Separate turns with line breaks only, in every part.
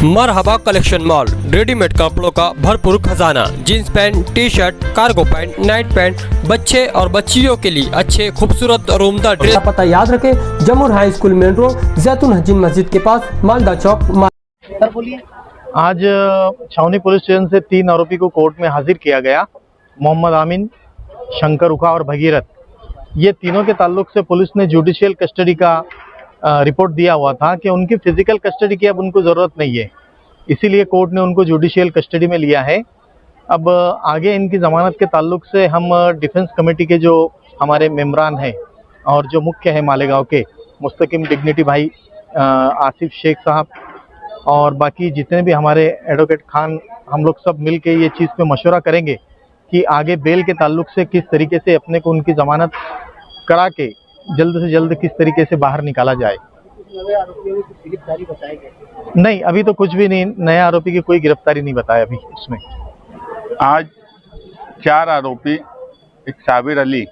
मरहबा collection mall, readymade कपड़ों का भरपूर खजाना, jeans pant, T shirt, cargo pant, night pant, बच्चे और बच्चियों के लिए अच्छे खूबसूरत और उम्दा ड्रेस। पता याद रखें, जमुर हाई स्कूल मेन रोड, जैतून हजीन मस्जिद के पास, मालदा चौक।
सर बोलिए।
आज छावनी पुलिस स्टेशन से 3 आरोपी को कोर्ट में हाजिर किया गया। मोहम्मद आमिन, शंकर उखा और भगीरथ, ये तीनों के ताल्लुक से पुलिस ने जुडिशियल कस्टडी का रिपोर्ट दिया हुआ था कि उनकी फिजिकल कस्टडी की अब उनको ज़रूरत नहीं है, इसीलिए कोर्ट ने उनको जुडिशियल कस्टडी में लिया है। अब आगे इनकी ज़मानत के ताल्लुक से हम डिफेंस कमेटी के जो हमारे मेम्बरान हैं और जो मुख्य है मालेगांव के, मुस्तकिम डिग्निटी भाई, आसिफ शेख साहब और बाकी जितने भी हमारे एडवोकेट खान, हम लोग सब मिल के ये चीज़ पे मशवरा करेंगे कि आगे बेल के ताल्लुक से किस तरीके से अपने को उनकी ज़मानत करा के जल्द से जल्द किस तरीके से बाहर निकाला जाए। नहीं, अभी तो कुछ भी नहीं, नए आरोपी की कोई गिरफ्तारी नहीं बताया अभी इसमें।
आज 4 आरोपी, एक साबिर अली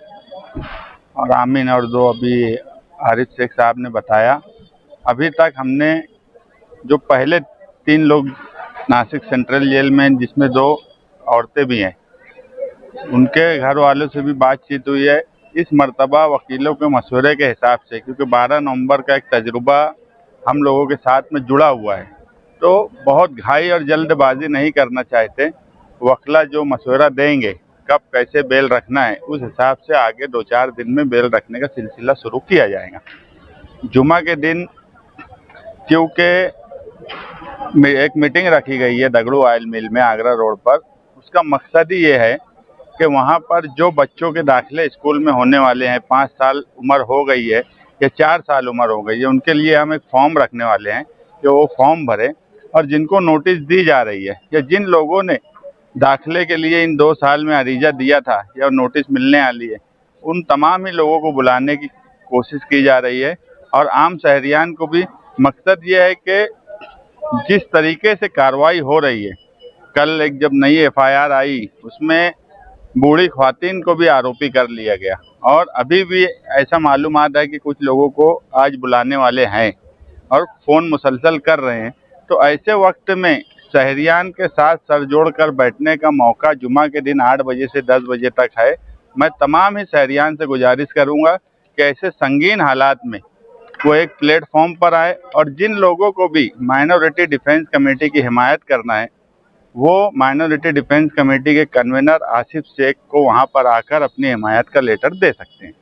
और आमिन और 2 अभी आरिफ शेख साहब ने बताया। अभी तक हमने जो पहले 3 लोग नासिक सेंट्रल जेल में, जिसमें 2 औरतें भी हैं, उनके घर वालों से भी बातचीत हुई है। इस मर्तबा वकीलों के मशवरे के हिसाब से, क्योंकि 12 नवंबर का एक तजुर्बा हम लोगों के साथ में जुड़ा हुआ है, तो बहुत घाई और जल्दबाजी नहीं करना चाहते। वकील जो मशवरा देंगे कब कैसे बेल रखना है, उस हिसाब से आगे 2-4 दिन में बेल रखने का सिलसिला शुरू किया जाएगा। जुमा के दिन क्योंकि एक मीटिंग रखी गई है दगड़ू ऑयल मिल में आगरा रोड पर, उसका मकसद ही ये है कि वहाँ पर जो बच्चों के दाखिले स्कूल में होने वाले हैं, 5 साल उम्र हो गई है या 4 साल उम्र हो गई है, उनके लिए हम एक फॉर्म रखने वाले हैं कि वो फॉर्म भरें। और जिनको नोटिस दी जा रही है या जिन लोगों ने दाखिले के लिए इन 2 साल में अरीजा दिया था या नोटिस मिलने वाली है, उन तमाम ही लोगों को बुलाने की कोशिश की जा रही है। और आम शहरियान को भी मकसद ये है कि जिस तरीके से कार्रवाई हो रही है, कल एक जब नई FIR आई उसमें बूढ़ी ख्वातीन को भी आरोपी कर लिया गया, और अभी भी ऐसा मालूमात है कि कुछ लोगों को आज बुलाने वाले हैं और फ़ोन मुसलसल कर रहे हैं। तो ऐसे वक्त में शहरियान के साथ सर जोड़ कर बैठने का मौका जुमा के दिन 8 बजे से 10 बजे तक है। मैं तमाम ही शहरियान से गुजारिश करूंगा कि ऐसे संगीन हालात में वो एक प्लेटफॉर्म पर आए, और जिन लोगों को भी माइनॉरिटी डिफेंस कमेटी की हिमायत करना है, वो माइनॉरिटी डिफेंस कमेटी के कन्वीनर आसिफ शेख को वहां पर आकर अपनी हिमायत का लेटर दे सकते हैं।